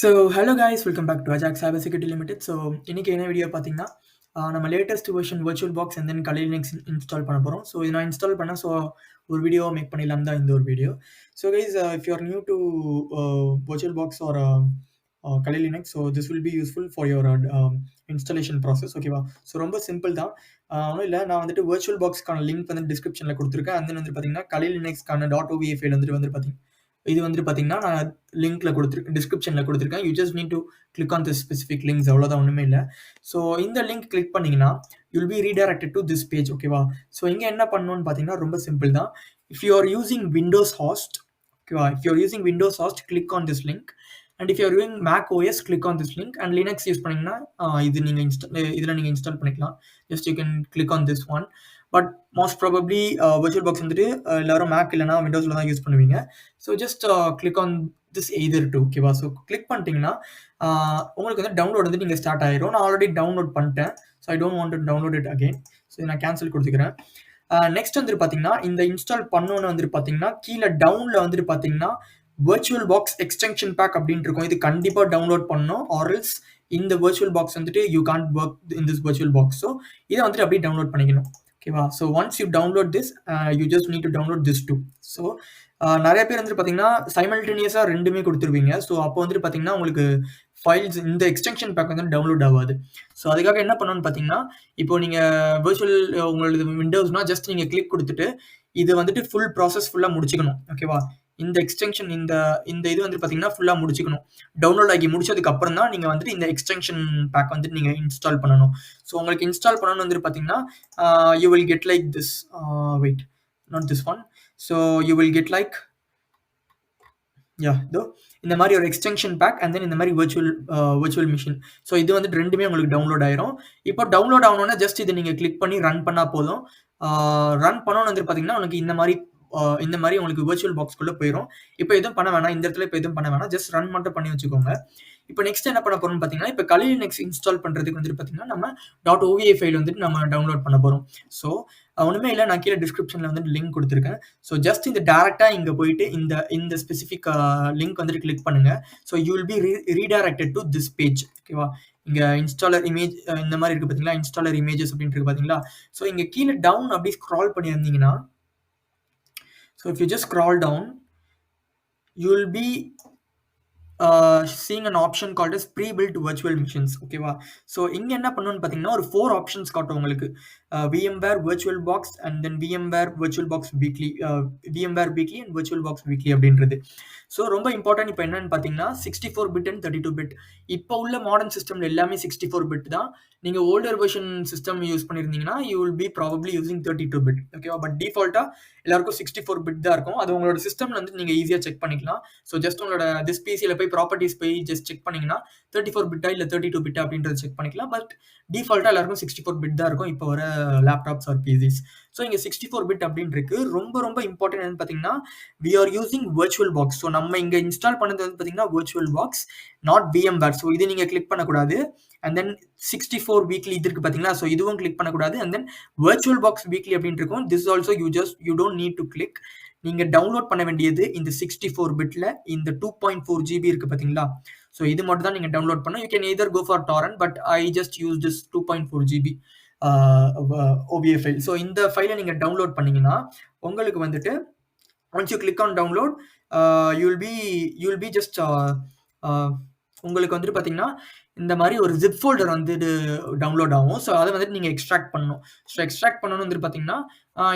So hello guys, welcome back to Ajak cyber security limited. So இன்னைக்கு என்ன video பார்த்தீங்கன்னா, நம்ம latest version virtual box and then Kali Linux install பண்ண போகிறோம். So இது நான் இன்ஸ்டால் பண்ணேன். ஸோ ஒரு வீடியோ மேக் பண்ணிடலாம் தான் இந்த ஒரு video. So guys, if you are new to virtual box or Kali Linux, so this will be useful for your installation process. ஓகேவா? ஸோ ரொம்ப சிம்பிள் தான். ஒன்றும் இல்லை, நான் வந்துட்டு வர்ச்சுவல் பாக்ஸ்க்கான லிங்க் வந்து டிஸ்கிரிப்ஷனில் கொடுத்துருக்கேன். அண்ட் தென் வந்து பார்த்தீங்கன்னா கலை லினக்ஸ்க்கான .ovi ஃபைல் வந்துட்டு பார்த்தீங்கன்னா இது வந்துட்டு பார்த்தீங்கன்னா நான் லிங்க்ல கொடுத்துருக்கேன், டிஸ்கிரிப்ஷனில் கொடுத்துருக்கேன். You just need to click on this specific links, அவ்வளோதான், ஒன்றுமே இல்லை. ஸோ இந்த லிங்க் கிளிக் பண்ணிங்கன்னா you'll be redirected to this page. ஓகேவா? ஸோ இங்கே என்ன பண்ணணும்னு பார்த்தீங்கன்னா ரொம்ப சிம்பிள் தான். If you are using Windows host, ஓகேவா, if you are using Windows host, click on this link. And if you are using Mac OS, click on this link. And Linux use பண்ணிங்கன்னா இதில் நீங்கள் install பண்ணிக்கலாம். Just you can click on this one. But most probably virtual box வந்துட்டு எல்லாரும் Mac இல்லைனா விண்டோஸில் தான் use பண்ணுவீங்க. So just click on this either two. ஓகேவா? ஸோ கிளிக் பண்ணிட்டீங்கன்னா உங்களுக்கு வந்து டவுன்லோட் வந்து நீங்கள் ஸ்டார்ட் ஆயிரும். நான் ஆல்ரெடி டவுன்லோட் பண்ணிட்டேன். So I don't want to download it again. So நான் கேன்சல் கொடுத்துக்கிறேன். நெக்ஸ்ட் வந்துட்டு பார்த்தீங்கன்னா இந்த இன்ஸ்டால் பண்ணோன்னு வந்துட்டு பார்த்தீங்கன்னா கீழே டவுனில் வந்துட்டு பார்த்தீங்கன்னா வர்ச்சுவல் பாக்ஸ் எக்ஸ்டென்ஷன் பேக் அப்படின்ட்டு இருக்கும். இது கண்டிப்பாக டவுன்லோட் பண்ணணும், ஆர்எல்ஸ் இந்த வர்ச்சுவல் பாக்ஸ் வந்துட்டு you can't work in this virtual box. So இதை வந்துட்டு அப்படியே டவுன்லோட் பண்ணிக்கணும். ஓகேவா? So once you download this, you just need to download this too. So நிறைய பேர் வந்துட்டு பார்த்தீங்கன்னா சைமல்டேனியஸாக ரெண்டுமே கொடுத்துருவீங்க. ஸோ அப்போ வந்துட்டு பார்த்தீங்கன்னா உங்களுக்கு ஃபைல்ஸ் இந்த எக்ஸ்டென்ஷன் பேக் வந்து டவுன்லோட் ஆகாது. ஸோ அதுக்காக என்ன பண்ணணும்னு பார்த்தீங்கன்னா, இப்போ நீங்கள் வர்ச்சுவல் உங்களுக்கு விண்டோஸ்னா ஜஸ்ட் நீங்கள் கிளிக் கொடுத்துட்டு இது வந்துட்டு ஃபுல் ப்ராசஸ் ஃபுல்லாக முடிச்சுக்கணும். ஓகேவா? இந்த எக்ஸ்டென்ஷன் இந்த இது வந்து பார்த்தீங்கன்னா ஃபுல்லாக முடிச்சுக்கணும். டவுன்லோட் ஆகி முடிச்சதுக்கு அப்புறம் தான் நீங்கள் வந்துட்டு இந்த எக்ஸ்டென்ஷன் பேக் வந்துட்டு நீங்கள் இன்ஸ்டால் பண்ணணும். ஸோ உங்களுக்கு இன்ஸ்டால் பண்ணணும்னு வந்துட்டு பார்த்தீங்கன்னா you will get like this. Wait, not this one. So you will get like இதோ இந்த மாதிரி ஒரு எக்ஸ்டென்ஷன் பேக் அண்ட் தென் இந்த மாதிரி வர்ச்சுவல் மிஷின். ஸோ இது வந்துட்டு ரெண்டுமே உங்களுக்கு டவுன்லோட் ஆயிரும். இப்போ டவுன்லோட் ஆகணும்னா ஜஸ்ட் இதை நீங்கள் கிளிக் பண்ணி ரன் பண்ணால் போதும். ரன் பண்ணணும்னு வந்துட்டு பார்த்தீங்கன்னா உங்களுக்கு இந்த மாதிரி உங்களுக்கு வர்ச்சுவல் பாக்ஸ்க்குள்ளே போயிடும். இப்போ எதுவும் பண்ண வேணாம், இந்த இடத்துல இப்போ எதுவும் பண்ண வேணாம், ஜஸ்ட் ரன் மட்டும் பண்ணி வச்சுக்கோங்க. இப்போ நெக்ஸ்ட் என்ன பண்ண போறோம்னு பார்த்தீங்கன்னா, இப்போ கலை லினக்ஸ் இன்ஸ்டால் பண்ணுறதுக்கு வந்துட்டு பார்த்தீங்கன்னா நம்ம .ovi ஃபைல் வந்துட்டு நம்ம டவுன்லோட் பண்ண போகிறோம். ஸோ ஒன்றுமே இல்லை, நான் கீழே டிஸ்கிரிப்ஷனில் வந்துட்டு லிங்க் கொடுத்துருக்கேன். ஸோ ஜஸ்ட் இந்த டேரெக்டாக இங்கே போயிட்டு இந்த ஸ்பெசிஃபிக் லிங்க் வந்துட்டு கிளிக் பண்ணுங்க. So you will B redirected to this page. ஓகேவா? இங்கே இன்ஸ்டாலர் இமேஜ் இந்த மாதிரி இருக்குது பார்த்தீங்களா, இன்ஸ்டாலர் இமேஜஸ் அப்படின்ட்டு இருக்கு பார்த்தீங்களா. ஸோ இங்கே கீழே டவுன் அப்படி ஸ்க்ரால் பண்ணியிருந்தீங்கன்னா, so if you just scroll down, you will be seeing an option called as pre-built virtual machines. ஓகேவா? ஸோ இங்கே என்ன பண்ணணும்னு பார்த்தீங்கன்னா ஒரு 4 ஆப்ஷன்ஸ் காட்டும் உங்களுக்கு. VMware virtual box and then VMware virtual box weekly, VMware weekly and virtual box weekly அப்படின்றது. So ரொம்ப இம்பார்ட்டன்ட். இப்போ என்னன்னு பார்த்தீங்கன்னா 64 பிட் அண்ட் 32 பிட். இப்போ உள்ள மாடர்ன் சிஸ்டம்ல எல்லாமே 64 பிட் தான். நீங்கள் ஓல்டர் வெர்ஷன் சிஸ்டம் யூஸ் பண்ணியிருந்தீங்கன்னா you will B probably using 32 bit. ஓகேவா? பட் டிஃபால்ட்டாக எல்லாருக்கும் 64 பிட் தான் இருக்கும். அது உங்களோட சிஸ்டம்ல வந்து நீங்கள் ஈஸியாக செக் பண்ணிக்கலாம். ஸோ ஜஸ்ட் உங்களோட திஸ் பிசியில் போய் ப்ராப்பர்ட்டிஸ் போய் ஜஸ்ட் செக் பண்ணிங்கன்னா 34 பிட்டா இல்லை 32 பிட்டா அப்படின்றத செக் பண்ணிக்கலாம். பட் டிஃபால்ட்டாக எல்லாருக்கும் 64 பிட் தான் இருக்கும் இப்போ வர லேப்டாப்ஸ் ஆர் பிசிஸ். ஸோ இங்கே 64 பிட் அப்படின்னு இருக்கு. ரொம்ப ரொம்ப இம்பார்ட்டன்ட் என்னன்னு பார்த்தீங்கன்னா we are using virtual box. So நம்ம இங்கே இன்ஸ்டால் பண்ணது வந்து பார்த்தீங்கன்னா virtual box, not VMware. So இது நீங்கள் கிளிக் பண்ணக்கூடாது. அண்ட் தென் 64 வீக்லி இது இருக்கு பார்த்தீங்களா, ஸோ இதுவும் கிளிக் பண்ணக்கூடாது. And then virtual box weekly அப்படின்னு இருக்கும். This also you don't need to click. நீங்கள் டவுன்லோட் பண்ண வேண்டியது இந்த 64 பிட்ல இந்த 2.4 GB இருக்கு பார்த்தீங்களா. ஸோ இது மட்டும் தான் நீங்கள் டவுன்லோட் பண்ணணும். You can either go for torrent, but I just use this 2.4 GB OVA file. So இந்த ஃபைலை நீங்கள் டவுன்லோட் பண்ணீங்கன்னா உங்களுக்கு வந்துட்டு once you click on download, you will be just உங்களுக்கு வந்துட்டு பார்த்தீங்கன்னா இந்த மாதிரி ஒரு ஜிப் ஃபோல்டர் வந்துட்டு டவுன்லோட் ஆகும். ஸோ அதை வந்துட்டு நீங்கள் எக்ஸ்ட்ராக்ட் பண்ணணும். ஸோ எக்ஸ்ட்ராக்ட் பண்ணணும்னு வந்துட்டு பார்த்தீங்கன்னா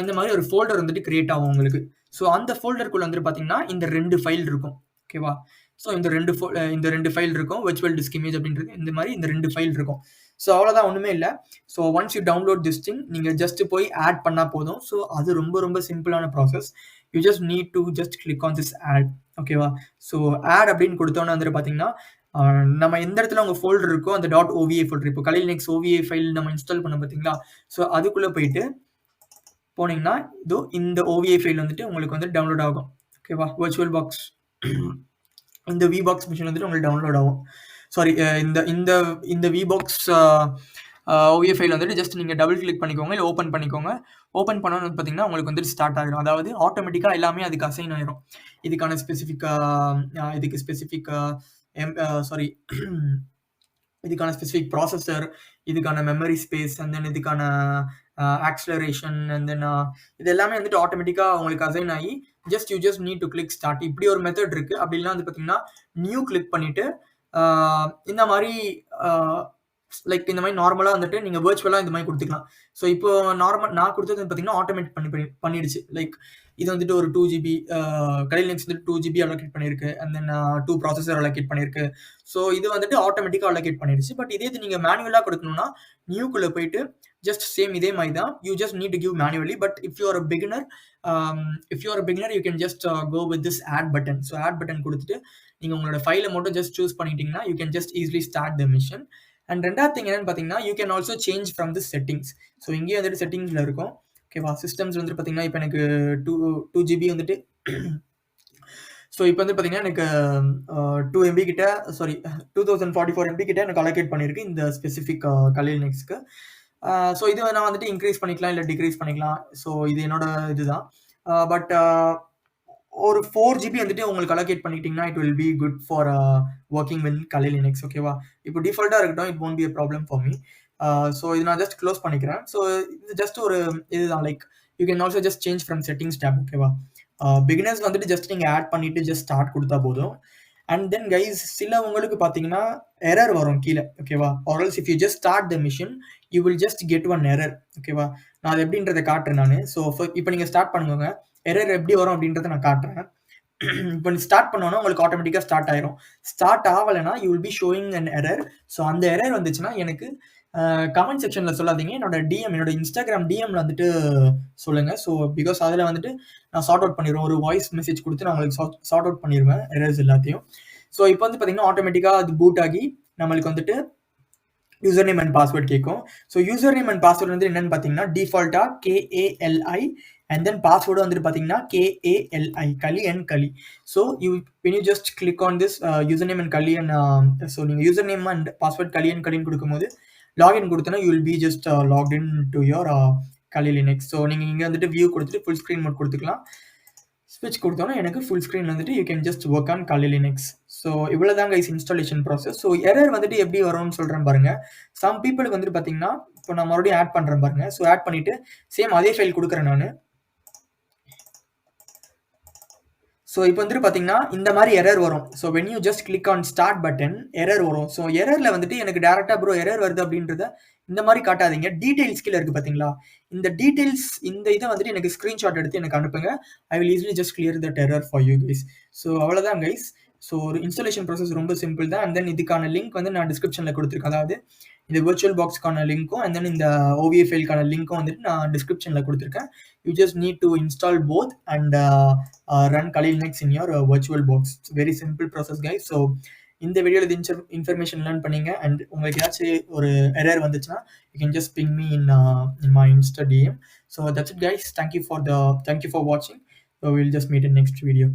இந்த மாதிரி ஒரு ஃபோல்டர் வந்துட்டு கிரியேட் ஆகும் உங்களுக்கு. ஸோ அந்த ஃபோல்டருக்குள்ள வந்துட்டு பார்த்தீங்கன்னா இந்த 2 ஃபைல் இருக்கும். ஓகேவா? ஸோ இந்த ரெண்டு ஃபைல் இருக்கும், virtual disk image அப்படின்றது. இந்த மாதிரி இந்த 2 ஃபைல் இருக்கும். ஸோ அவ்வளோதான், ஒன்றுமே இல்லை. So once you download this thing, நீங்கள் ஜஸ்ட் போய் ஆட் பண்ணால் போதும். ஸோ அது ரொம்ப ரொம்ப சிம்பிளான process. You just need to just click on this add. ஓகேவா? ஸோ ஆட் அப்படின்னு கொடுத்தோன்னு வந்துட்டு பார்த்தீங்கன்னா நம்ம எந்த இடத்துல உங்கள் ஃபோல்டர் இருக்கோ அந்த .ovi ஃபோல்டர், இப்போ கலை லினக்ஸ் OVA ஃபைல் நம்ம இன்ஸ்டால் பண்ண பார்த்தீங்களா, ஸோ அதுக்குள்ளே போயிட்டு போனீங்கன்னா இதோ இந்த OVA ஃபைல் வந்துட்டு உங்களுக்கு வந்து டவுன்லோட் ஆகும். ஓகேவா? வர்ச்சுவல் பாக்ஸ் இந்த VBox மிஷின் வந்துட்டு உங்களுக்கு டவுன்லோட் ஆகும். சாரி, இந்த VBox OVA ஃபைல் வந்துட்டு ஜஸ்ட் நீங்கள் டபுள் கிளிக் பண்ணிக்கோங்க, இல்லை ஓப்பன் பண்ணிக்கோங்க. ஓப்பன் பண்ணணும்னு பார்த்தீங்கன்னா உங்களுக்கு வந்துட்டு ஸ்டார்ட் ஆகிடும். அதாவது ஆட்டோமேட்டிக்காக எல்லாமே அதுக்கு அசைன் ஆயிரும். இதுக்கான ஸ்பெசிஃபிக் சாரி இதுக்கான ஸ்பெசிஃபிக் ப்ராசஸர், இதுக்கான மெமரி ஸ்பேஸ், அண்ட் தென் இதுக்கான ஆக்ஸலரேஷன், அண்ட் தென் இது எல்லாமே வந்துட்டு ஆட்டோமேட்டிக்கா உங்களுக்கு அசைன் ஆகி just need to click start. இப்படி ஒரு மெத்தட் இருக்கு. அப்படி இல்லைன்னா வந்து பார்த்தீங்கன்னா நியூ கிளிக் பண்ணிட்டு இந்த மாதிரி லைக் இந்த மாதிரி நார்மலா வந்துட்டு நீங்க வெர்ச்சுவலா இந்த மாதிரி கொடுத்துக்கலாம். ஸோ இப்போ நார்மல் நான் கொடுத்தது பார்த்தீங்கன்னா ஆட்டோமேட் பண்ணிடுச்சு. லைக் இது வந்துட்டு ஒரு 2 ஜிபி கடையில் நெக்ஸ்ட் வந்துட்டு 2 ஜிபி அலோகேட் பண்ணியிருக்கு, அண்ட் தென் 2 ப்ராசஸர் அலோகேட் பண்ணியிருக்கு. ஸோ இது வந்துட்டு ஆட்டோமேட்டிக்காக அலோகேட் பண்ணிடுச்சு. பட் இதே இது நீங்கள் மேனுவலாக கொடுக்கணும்னா நியூக்குள்ளே போயிட்டு ஜஸ்ட் சேம் இதே மாதிரி தான். You just need to give manually. But if you are a beginner you can just go with this add button. So add button கொடுத்துட்டு நீங்கள் உங்களோட ஃபைலை மட்டும் ஜஸ்ட் சூஸ் பண்ணிட்டீங்கன்னா you can just easily start the machine. And ரெண்டாவது thing என்னன்னு பார்த்தீங்கன்னா you can also change from the settings. So இங்கேயே வந்துட்டு செட்டிங்ஸில் இருக்கும். ஓகேவா, சிஸ்டம்ஸ் வந்துட்டு பார்த்தீங்கன்னா இப்போ எனக்கு 2 ஜிபி வந்துட்டு ஸோ இப்போ வந்து பார்த்தீங்கன்னா எனக்கு 2 MB கிட்ட, சாரி 2044 MB கிட்ட எனக்கு அலோகேட் பண்ணியிருக்கு இந்த ஸ்பெசிஃபிக் கலி லினக்ஸ்க்கு. ஸோ இது நான் வந்துட்டு இன்க்ரீஸ் பண்ணிக்கலாம் இல்லை டிக்ரீஸ் பண்ணிக்கலாம். ஸோ இது என்னோட இதுதான். பட் ஒரு 4 ஜிபி வந்துட்டு உங்களுக்கு அலோகேட் பண்ணிட்டீங்கன்னா it will be good for working with Kali Linux. ஓகேவா, இப்போ டிஃபால்ட்டாக இருக்கட்டும், it won't be a problem for me. So இது நான் ஜஸ்ட் க்ளோஸ் பண்ணிக்கிறேன். ஸோ இது ஜஸ்ட் ஒரு இதுதான். Like you can also just change from settings tab. ஓகேவா, பிகினர்ஸ் வந்துட்டு ஜஸ்ட் நீங்கள் ஆட் பண்ணிட்டு ஜஸ்ட் ஸ்டார்ட் கொடுத்தா போதும். அண்ட் தென் கைஸ் சிலவங்களுக்கு பார்த்தீங்கன்னா எரர் வரும் கீழே. ஓகேவா, or else if you just start the machine you will just get one error. ஓகேவா, நான் அது எப்படின்றத காட்டுறேன் நான். ஸோ இப்போ நீங்கள் ஸ்டார்ட் பண்ணுங்க, எரர் எப்படி வரும் அப்படின்றத நான் காட்டுறேன். இப்போ நீ ஸ்டார்ட் பண்ணோன்னா உங்களுக்கு ஆட்டோமேட்டிக்காக ஸ்டார்ட் ஆயிரும். ஸ்டார்ட் ஆகலைன்னா you will B showing an error. So அந்த எரர் வந்துச்சுன்னா எனக்கு கமெண்ட் செக்ஷனில் சொல்லாதீங்க, என்னோட இன்ஸ்டாகிராம் டிஎம்ல வந்துட்டு சொல்லுங்க. ஸோ பிகாஸ் அதில் வந்துட்டு நான் சார்ட் அவுட் பண்ணிடுவேன். ஒரு வாய்ஸ் மெசேஜ் கொடுத்து நான் உங்களுக்கு சார்ட் அவுட் பண்ணிடுவேன் எரர்ஸ் எல்லாத்தையும். ஸோ இப்போ வந்து பார்த்தீங்கன்னா ஆட்டோமேட்டிக்காக அது பூட் ஆகி நம்மளுக்கு வந்துட்டு யூசர் நேம் அண்ட் பாஸ்வேர்ட் கேட்கும். So user name and password வந்து என்னன்னு பார்த்தீங்கன்னா டிஃபால்ட்டாக KALI, அண்ட் தென் பாஸ்வேர்டு வந்துட்டு பார்த்தீங்கன்னா KALI, களி அண்ட் களி. So when you just click on this username and களி and ஸோ நீங்கள் யூசர் நேம் அண்ட் பாஸ்வேர்ட் களி அண்ட் களின்னு கொடுக்கும்போது லாகின் கொடுத்தோன்னா you will be just locked in to your கலி லினக்ஸ். ஸோ நீங்கள் இங்கே வந்துட்டு வியூ கொடுத்துட்டு ஃபுல் ஸ்க்ரீன் மோட் கொடுத்துக்கலாம். ஸ்விட்ச் கொடுத்தோன்னா எனக்கு ஃபுல் ஸ்க்ரீன் வந்துட்டு you can just work on கலி லினக்ஸ். ஸோ இவ்வளோ தாங்க is installation process. So error வந்துட்டு எப்படி வரும்னு சொல்கிறேன் பாருங்க. சம் பீப்புளுக்கு வந்துட்டு பார்த்தீங்கன்னா இப்போ நான் மறுபடியும் ஆட் பண்ணுறேன் பாருங்க. ஸோ ஆட் பண்ணிவிட்டு சேம் அதே ஃபைல் கொடுக்குறேன் நான். ஸோ இப்போ வந்துட்டு பார்த்தீங்கன்னா இந்த மாதிரி எரர் வரும். So when you just click on start button error வரும். ஸோ எரரில் வந்துட்டு எனக்கு டேரெக்டாக ப்ரோ எரர் வருது அப்படின்றத இந்த மாதிரி காட்டாதீங்க. டீடைல்ஸ் கீழே இருக்குது பார்த்தீங்களா, இந்த டீடைல்ஸ் இந்த இதை வந்துட்டு எனக்கு ஸ்க்ரீன்ஷாட் எடுத்து எனக்கு அனுப்புங்க. I will easily just clear that error for you guys. So அவ்வளோதான் கைஸ். ஸோ ஒரு இன்ஸ்டாலேஷன் ப்ராசஸ் ரொம்ப சிம்பிள் தான். அண்ட் தென் இதுக்கான லிங்க் வந்து நான் டிஸ்கிரிப்ஷனில் கொடுத்துருக்கேன். அதாவது இந்த விர்ச்சுவல் பாக்ஸ்க்கான லிங்க்கும் அண்ட் தென் இந்த OVA ஃபைல்க்கான லிங்க்கும் வந்துட்டு நான் டிஸ்கிரிப்ஷனில் கொடுத்துருக்கேன். You just need to install both and run Kali Linux in your virtual box. It's very simple process guys. So இந்த வீடியோவில் இது இன்ஃபர்மேஷன் லேர்ன் பண்ணீங்க. அண்ட் உங்களுக்கு ஏதாச்சும் ஒரு எரர் வந்துச்சுன்னா you can just ping me in my Insta DM. So that's it guys. Thank you for watching. So we'll just meet in next video.